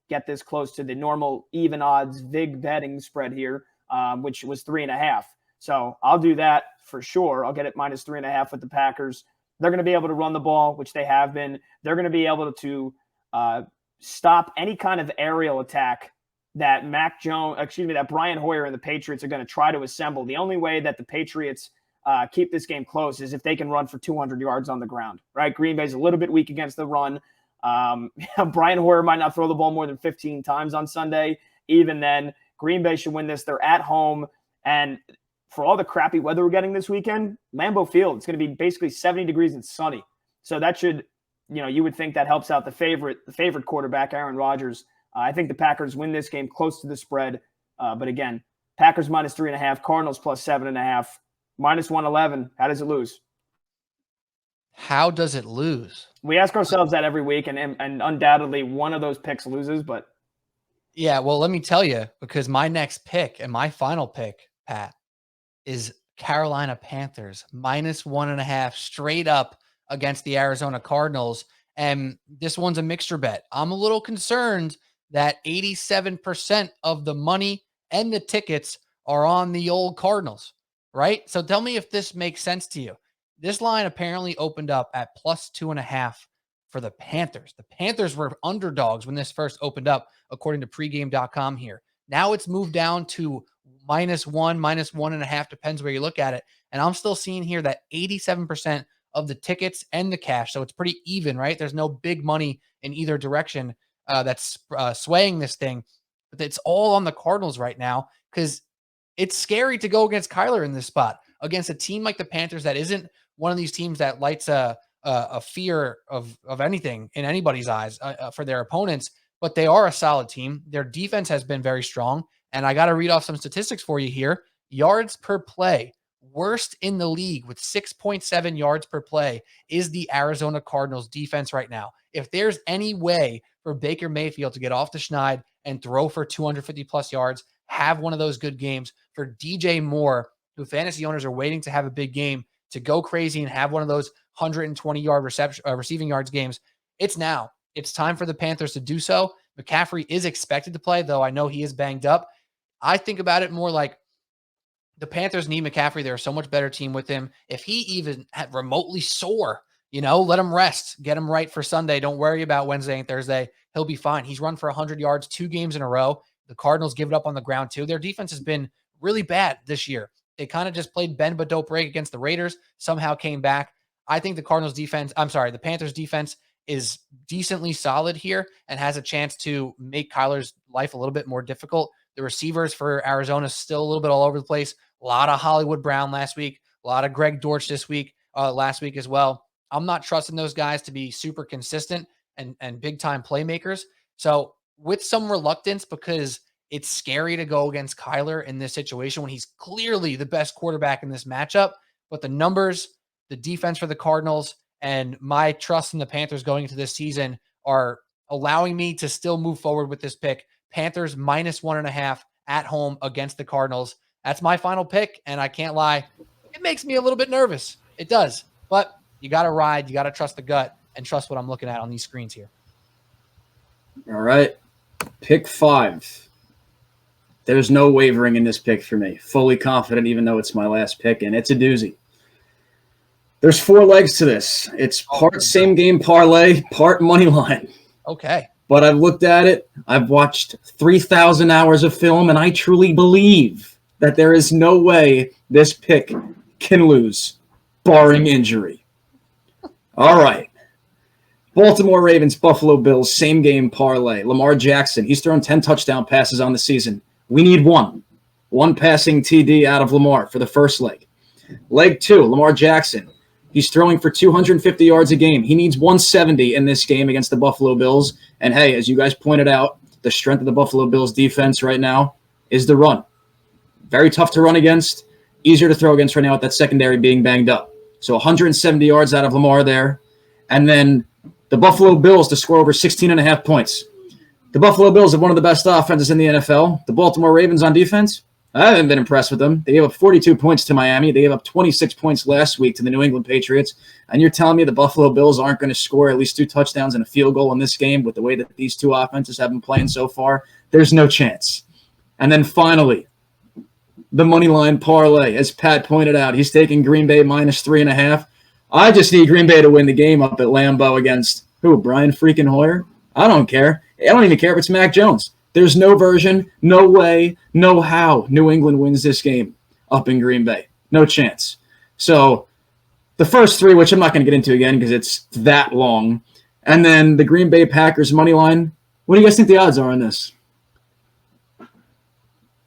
get this close to the normal even odds VIG betting spread here, which was 3.5. So I'll do that for sure. I'll get it minus 3.5 with the Packers. They're going to be able to run the ball, which they have been. They're going to be able to stop any kind of aerial attack that that Brian Hoyer and the Patriots are going to try to assemble. The only way that the Patriots keep this game close is if they can run for 200 yards on the ground, right? Green Bay's a little bit weak against the run. Brian Hoyer might not throw the ball more than 15 times on Sunday. Even then, Green Bay should win this. They're at home. And for all the crappy weather we're getting this weekend, Lambeau Field, it's going to be basically 70 degrees and sunny. So that should, you would think that helps out the favorite quarterback, Aaron Rodgers. I think the Packers win this game close to the spread. But again, Packers minus 3.5, Cardinals plus 7.5, minus 111. How does it lose? How does it lose? We ask ourselves that every week, and undoubtedly one of those picks loses. But yeah, well, let me tell you, because my next pick and my final pick, Pat, is Carolina Panthers minus 1.5 straight up against the Arizona Cardinals. And this one's a mixture bet. I'm a little concerned that 87% of the money and the tickets are on the old Cardinals, right? So tell me if this makes sense to you. This line apparently opened up at plus 2.5 for the Panthers. The Panthers were underdogs when this first opened up, according to pregame.com here. Now it's moved down to -1, -1.5, depends where you look at it. And I'm still seeing here that 87% of the tickets and the cash. So it's pretty even, right? There's no big money in either direction that's swaying this thing. But it's all on the Cardinals right now because it's scary to go against Kyler in this spot against a team like the Panthers that isn't one of these teams that lights a fear of anything in anybody's eyes for their opponents, but they are a solid team. Their defense has been very strong. And I got to read off some statistics for you here. Yards per play, worst in the league with 6.7 yards per play is the Arizona Cardinals defense right now. If there's any way for Baker Mayfield to get off the schneid and throw for 250 plus yards, have one of those good games for DJ Moore, who fantasy owners are waiting to have a big game to go crazy and have one of those 120-yard receiving yards games. It's now. It's time for the Panthers to do so. McCaffrey is expected to play, though I know he is banged up. I think about it more like the Panthers need McCaffrey. They're a so much better team with him. If he even had remotely sore, let him rest. Get him right for Sunday. Don't worry about Wednesday and Thursday. He'll be fine. He's run for 100 yards 2 games in a row. The Cardinals give it up on the ground, too. Their defense has been really bad this year. They kind of just played bend but don't break against the Raiders, somehow came back. I think the the Panthers defense is decently solid here and has a chance to make Kyler's life a little bit more difficult. The receivers for Arizona still a little bit all over the place. A lot of Hollywood Brown last week, a lot of Greg Dortch last week as well. I'm not trusting those guys to be super consistent and big time playmakers. So with some reluctance, because it's scary to go against Kyler in this situation when he's clearly the best quarterback in this matchup. But the numbers, the defense for the Cardinals, and my trust in the Panthers going into this season are allowing me to still move forward with this pick. Panthers -1.5 at home against the Cardinals. That's my final pick, and I can't lie, it makes me a little bit nervous. It does. But you got to ride, you got to trust the gut, and trust what I'm looking at on these screens here. All right. Pick 5. There's no wavering in this pick for me. Fully confident, even though it's my last pick, and it's a doozy. There's 4 legs to this. It's part same game parlay, part money line. Okay. But I've looked at it. I've watched 3,000 hours of film, and I truly believe that there is no way this pick can lose, barring injury. All right. Baltimore Ravens, Buffalo Bills, same game parlay. Lamar Jackson, he's thrown 10 touchdown passes on the season. We need one passing TD out of Lamar for the first leg. Leg 2, Lamar Jackson. He's throwing for 250 yards a game. He needs 170 in this game against the Buffalo Bills. And hey, as you guys pointed out, the strength of the Buffalo Bills defense right now is the run. Very tough to run against, easier to throw against right now with that secondary being banged up. So 170 yards out of Lamar there. And then the Buffalo Bills to score over 16.5 points. The Buffalo Bills have one of the best offenses in the NFL. The Baltimore Ravens on defense, I haven't been impressed with them. They gave up 42 points to Miami. They gave up 26 points last week to the New England Patriots. And you're telling me the Buffalo Bills aren't going to score at least 2 touchdowns and a field goal in this game with the way that these 2 offenses have been playing so far? There's no chance. And then finally, the money line parlay, as Pat pointed out, he's taking Green Bay -3.5. I just need Green Bay to win the game up at Lambeau against who? Brian freaking Hoyer? I don't care. I don't even care if it's Mac Jones. There's no version, no way, no how New England wins this game up in Green Bay. No chance. So the first 3, which I'm not going to get into again because it's that long, and then the Green Bay Packers money line. What do you guys think the odds are on this?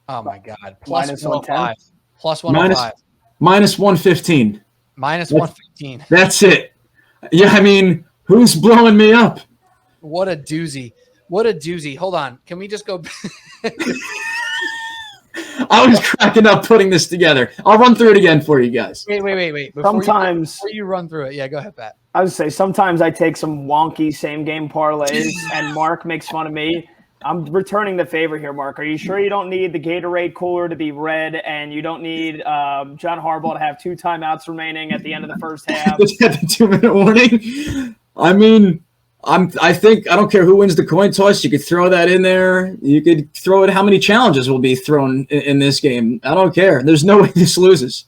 Oh, my God. Plus -110. Plus 105. -115. -115. That's it. Yeah, I mean, who's blowing me up? What a doozy. What a doozy. Hold on. Can we just go back? I was cracking up putting this together. I'll run through it again for you guys. Wait. Before you run through it. Yeah, go ahead, Pat. I would say sometimes I take some wonky same-game parlays, and Mark makes fun of me. I'm returning the favor here, Mark. Are you sure you don't need the Gatorade cooler to be red, and you don't need John Harbaugh to have 2 timeouts remaining at the end of the first half? Just had the 2-minute warning. I mean, I think I don't care who wins the coin toss. You could throw that in there. You could throw it. How many challenges will be thrown in this game? I don't care. There's no way this loses.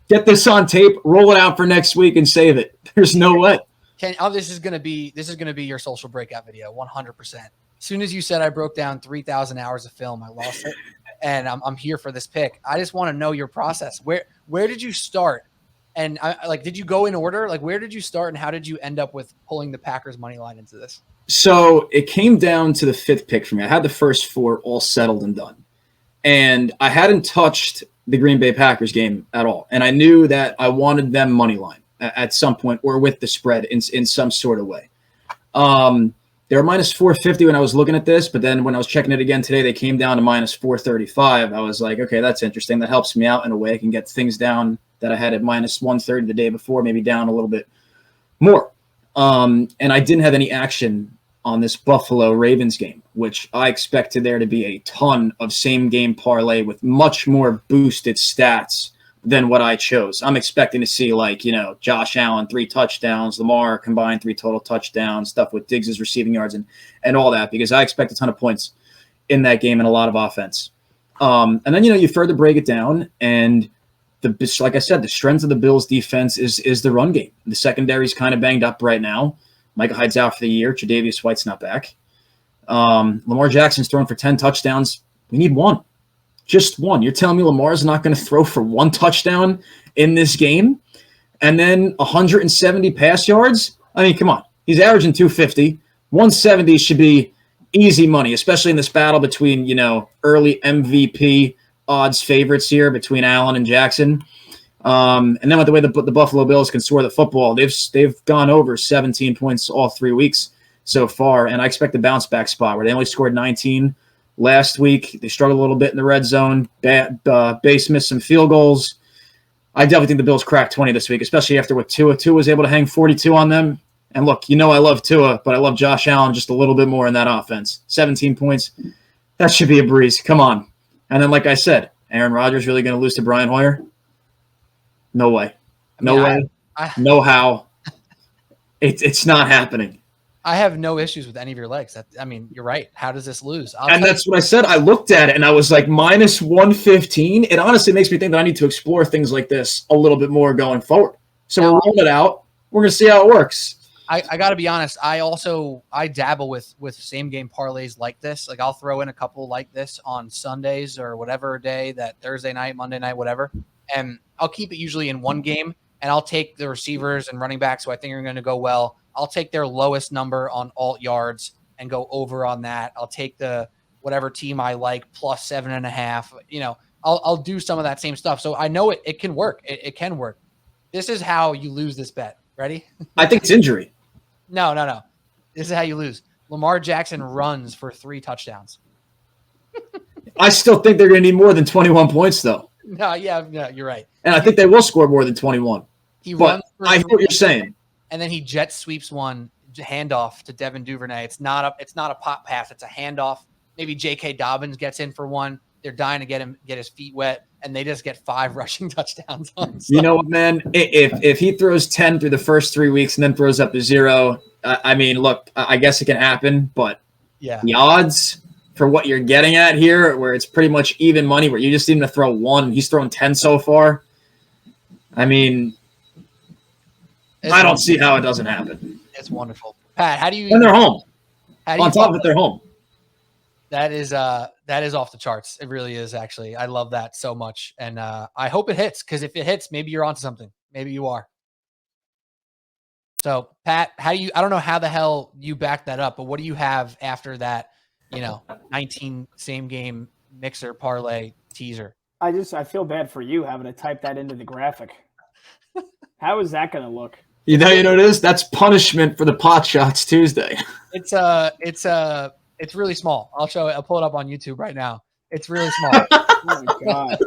Get this on tape, roll it out for next week, and save it. There's no way. This is gonna be your social breakout video, 100%. As soon as you said I broke down 3,000 hours of film, I lost it, and I'm here for this pick. I just want to know your process. Where did you start? And did you go in order? Like, where did you start, and how did you end up with pulling the Packers money line into this? So it came down to the 5th pick for me. I had the first 4 all settled and done, and I hadn't touched the Green Bay Packers game at all. And I knew that I wanted them money line at some point, or with the spread in some sort of way. They were -450 when I was looking at this, but then when I was checking it again today, they came down to -435. I was like, okay, that's interesting. That helps me out in a way. I can get things down that I had at -130 the day before, maybe down a little bit more. And I didn't have any action on this Buffalo Ravens game, which I expected there to be a ton of same-game parlay with much more boosted stats than what I chose. I'm expecting to see, Josh Allen, 3 touchdowns, Lamar combined 3 total touchdowns, stuff with Diggs' receiving yards and all that, because I expect a ton of points in that game and a lot of offense. And then, you further break it down, and like I said, the strength of the Bills' defense is the run game. The secondary's kind of banged up right now. Micah Hyde's out for the year. Tre'Davious White's not back. Lamar Jackson's thrown for 10 touchdowns. We need 1. Just 1. You're telling me Lamar's not going to throw for 1 touchdown in this game? And then 170 pass yards? I mean, come on. He's averaging 250. 170 should be easy money, especially in this battle between, early MVP odds favorites here between Allen and Jackson. And then with the way the Buffalo Bills can score the football, they've gone over 17 points all 3 weeks so far, and I expect a bounce back spot where they only scored 19 last week. They struggled a little bit in the red zone. Base missed some field goals. I definitely think the Bills cracked 20 this week, especially after what Tua was able to hang 42 on them. And look, I love Tua, but I love Josh Allen just a little bit more in that offense. 17 points. That should be a breeze. Come on. And then, like I said, Aaron Rodgers really going to lose to Brian Hoyer? No way. No way. No how. It's not happening. I have no issues with any of your legs. You're right. How does this lose? That's what I said. I looked at it, and I was like, minus 115. It honestly makes me think that I need to explore things like this a little bit more going forward. So we're rolling it out. We're going to see how it works. I got to be honest. I dabble with same game parlays like this. Like I'll throw in a couple like this on Sundays or whatever day, that Thursday night, Monday night, whatever. And I'll keep it usually in one game, and I'll take the receivers and running backs who I think are going to go well. I'll take their lowest number on alt yards and go over on that. I'll take the whatever team I like plus 7.5. I'll do some of that same stuff. So I know it can work. It can work. This is how you lose this bet. Ready? I think it's injury. No. This is how you lose. Lamar Jackson runs for 3 touchdowns. I still think they're going to need more than 21 points, though. No, you're right. And I think they will score more than 21. But I hear what you're saying. And then he jet sweeps one handoff to Devin Duvernay. It's not a pop pass. It's a handoff. Maybe J.K. Dobbins gets in for one. They're dying to get his feet wet, and they just get 5 rushing touchdowns on. You know what, man? If he throws 10 through the first 3 weeks and then throws up to 0, look, I guess it can happen, but the odds for what you're getting at here, where it's pretty much even money, where you just need him to throw 1, he's thrown 10 so far. I don't see how it doesn't happen. It's wonderful. Pat, how do you – And they're home. On top of it, they're home. That is off the charts. It really is, actually. I love that so much. And I hope it hits, because if it hits, maybe you're onto something. Maybe you are. So, Pat, I don't know how the hell you back that up, but what do you have after that, 19 same game mixer parlay teaser? I feel bad for you having to type that into the graphic. How is that going to look? You know what it is? That's punishment for the Pot Shots Tuesday. It's really small. I'll pull it up on YouTube right now. It's really small. Oh my God.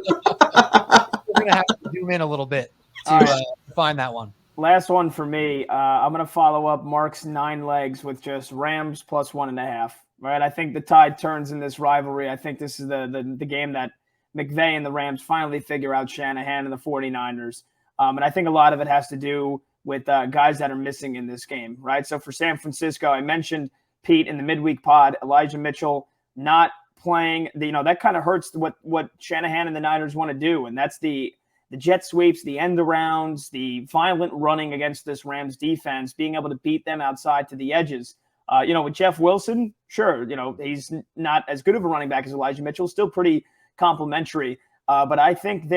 We're going to have to zoom in a little bit to find that one. Last one for me. I'm going to follow up Mark's 9 legs with just Rams plus 1.5. Right? I think the tide turns in this rivalry. I think this is the game that McVay and the Rams finally figure out Shanahan and the 49ers. And I think a lot of it has to do with guys that are missing in this game, right? So for San Francisco, I mentioned Pete in the midweek pod, Elijah Mitchell not playing. That kind of hurts what Shanahan and the Niners want to do, and that's the jet sweeps, the end arounds, the violent running against this Rams defense, being able to beat them outside to the edges. With Jeff Wilson, sure, he's not as good of a running back as Elijah Mitchell, still pretty complimentary, but I think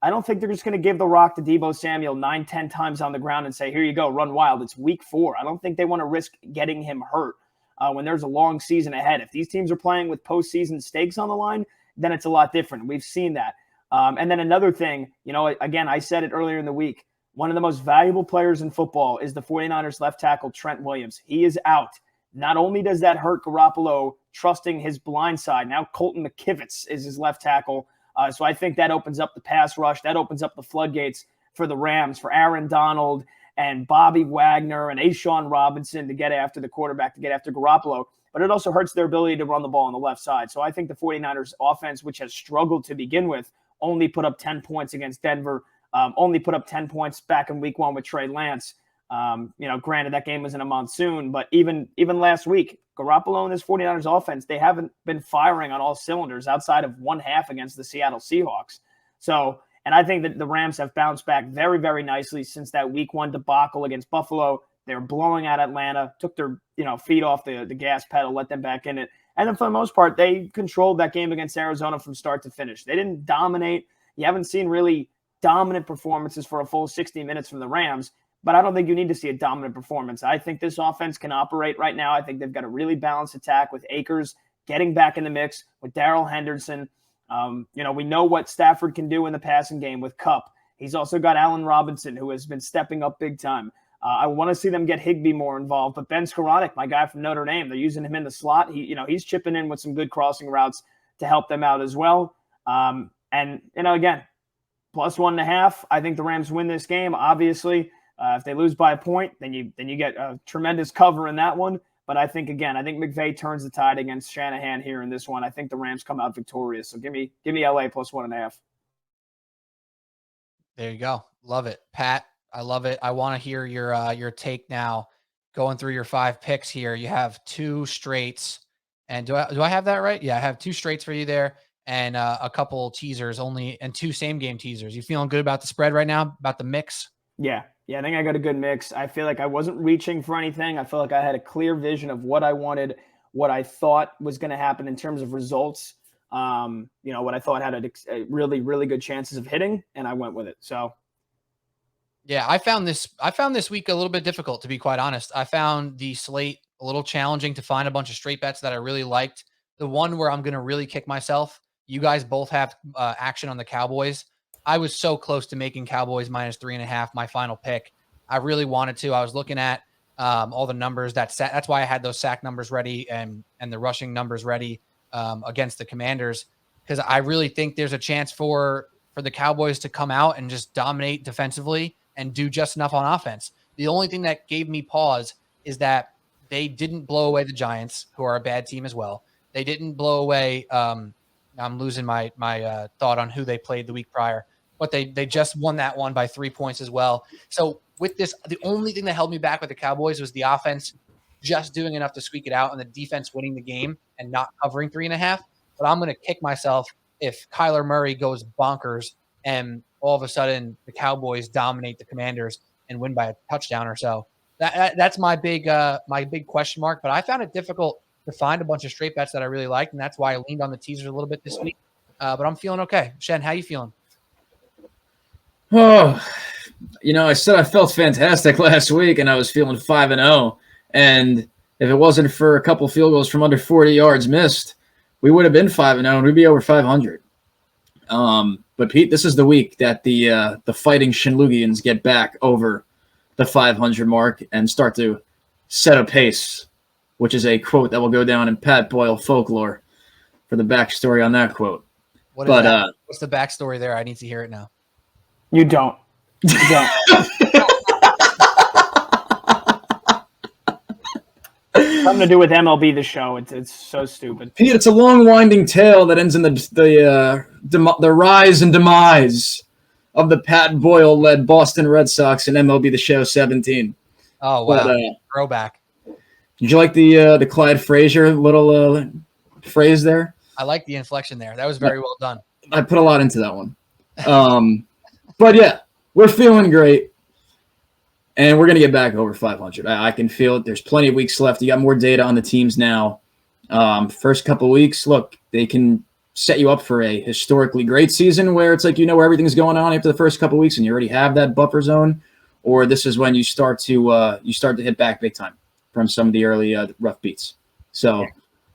I don't think they're just going to give the rock to Deebo Samuel 9-10 times on the ground and say, here you go, run wild. It's week 4. I don't think they want to risk getting him hurt when there's a long season ahead. If these teams are playing with postseason stakes on the line, then it's a lot different. We've seen that. And then another thing, again, I said it earlier in the week, one of the most valuable players in football is the 49ers left tackle, Trent Williams. He is out. Not only does that hurt Garoppolo trusting his blind side, now Colton McKivitz is his left tackle. So I think that opens up the pass rush. That opens up the floodgates for the Rams, for Aaron Donald and Bobby Wagner and Ashawn Robinson to get after the quarterback, to get after Garoppolo. But it also hurts their ability to run the ball on the left side. So I think the 49ers offense, which has struggled to begin with, only put up 10 points against Denver, only put up 10 points back in week 1 with Trey Lance. Granted, that game was in a monsoon, but even last week, Garoppolo and this 49ers offense, they haven't been firing on all cylinders outside of 1/2 against the Seattle Seahawks. So, and I think that the Rams have bounced back very, very nicely since that week 1 debacle against Buffalo. They were blowing out Atlanta, took their feet off the gas pedal, let them back in it. And then for the most part, they controlled that game against Arizona from start to finish. They didn't dominate. You haven't seen really dominant performances for a full 60 minutes from the Rams. But I don't think you need to see a dominant performance. I think this offense can operate right now. I think they've got a really balanced attack with Akers getting back in the mix, with Darrell Henderson. We know what Stafford can do in the passing game with Kupp. He's also got Allen Robinson, who has been stepping up big time. I want to see them get Higbee more involved. But Ben Skoranek, my guy from Notre Dame, they're using him in the slot. He's chipping in with some good crossing routes to help them out as well. And again, plus 1.5. I think the Rams win this game. Obviously, if they lose by a point, then you get a tremendous cover in that one. But I think McVay turns the tide against Shanahan here in this one. I think the Rams come out victorious. So give me LA plus 1.5. There you go. Love it, Pat. I love it. I want to hear your take now. Going through your 5 picks here, you have 2 straights, and do I have that right? Yeah, I have 2 straights for you there, and a couple teasers only, and 2 same game teasers. You feeling good about the spread right now? About the mix? Yeah, I think I got a good mix. I feel like I wasn't reaching for anything. I feel like I had a clear vision of what I wanted, what I thought was going to happen in terms of results. What I thought had a really, really good chances of hitting, and I went with it. So. Yeah, I found this week a little bit difficult, to be quite honest. I found the slate a little challenging to find a bunch of straight bets that I really liked. The one where I'm going to really kick myself, you guys both have action on the Cowboys. I was so close to making Cowboys minus 3.5 my final pick. I really wanted to. I was looking at all the numbers. That's why I had those sack numbers ready and the rushing numbers ready against the Commanders, because I really think there's a chance for the Cowboys to come out and just dominate defensively and do just enough on offense. The only thing that gave me pause is that they didn't blow away the Giants, who are a bad team as well. They didn't blow away. I'm losing my thought on who they played the week prior, but they just won that one by 3 points as well. So with this, the only thing that held me back with the Cowboys was the offense just doing enough to squeak it out and the defense winning the game and not covering 3.5. But I'm going to kick myself if Kyler Murray goes bonkers and all of a sudden the Cowboys dominate the Commanders and win by a touchdown or so. That's my big question mark. But I found it difficult to find a bunch of straight bets that I really liked, and that's why I leaned on the teasers a little bit this week. But I'm feeling okay. Shen, how you feeling? Oh, I said I felt fantastic last week, and I was feeling 5-0. And if it wasn't for a couple field goals from under 40 yards missed, we would have been 5-0, and we'd be over 500. But Pete, this is the week that the fighting Shenloogians get back over the 500 mark and start to set a pace, which is a quote that will go down in Pat Boyle folklore for the backstory on that quote. What is that? What's the backstory there? I need to hear it now. You don't. Something to do with MLB The Show. It's so stupid. Pete, it's a long winding tale that ends in the rise and demise of the Pat Boyle-led Boston Red Sox in MLB The Show 17. Oh, wow. Throwback. Did you like the Clyde Frazier little phrase there? I like the inflection there. That was very well done. I put a lot into that one. But yeah, we're feeling great. And we're going to get back over 500. I can feel it. There's plenty of weeks left. You got more data on the teams now. First couple of weeks, look, they can set you up for a historically great season where it's like where everything's going on after the first couple of weeks and you already have that buffer zone. Or this is when you start to hit back big time from some of the early rough beats. So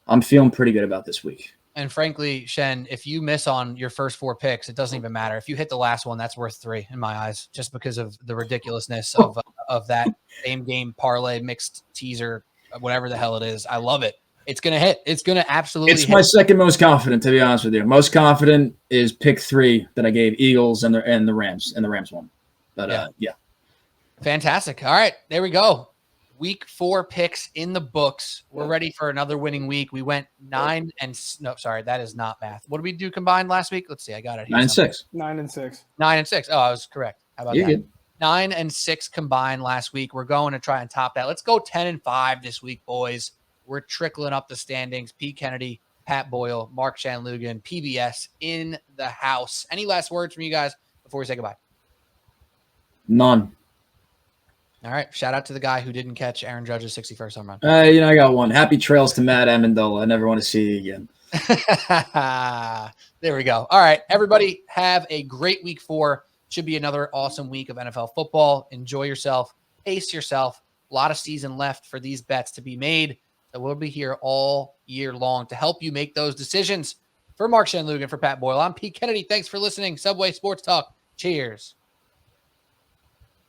I'm feeling pretty good about this week. And frankly, Shen, if you miss on your first 4 picks, it doesn't even matter. If you hit the last one, that's worth 3 in my eyes, just because of the ridiculousness of that same game parlay mixed teaser, whatever the hell it is. I love it. It's going to hit. It's going to absolutely hit. My second most confident, to be honest with you. Most confident is pick 3 that I gave Eagles and the Rams, and the Rams won. But yeah. Fantastic. All right, there we go. Week 4 picks in the books. We're ready for another winning week. We went 9 and no, sorry, that is not math. What did we do combined last week? Let's see. I got it here. 9 and 6. 9 and 6. 9 and 6. Oh, I was correct. How about You're that? Good. 9 and 6 combined last week. We're going to try and top that. Let's go 10 and 5 this week, boys. We're trickling up the standings. Pete Kennedy, Pat Boyle, Mark Shenloogian, PBS in the house. Any last words from you guys before we say goodbye? None. All right. Shout out to the guy who didn't catch Aaron Judge's 61st home run. I got one. Happy trails to Matt Amendola. I never want to see you again. There we go. All right. Everybody have a great week 4. Should be another awesome week of NFL football. Enjoy yourself. Pace yourself. A lot of season left for these bets to be made. So we'll be here all year long to help you make those decisions. For Mark Shenloogian, for Pat Boyle, I'm Pete Kennedy. Thanks for listening. Subway Sports Talk. Cheers.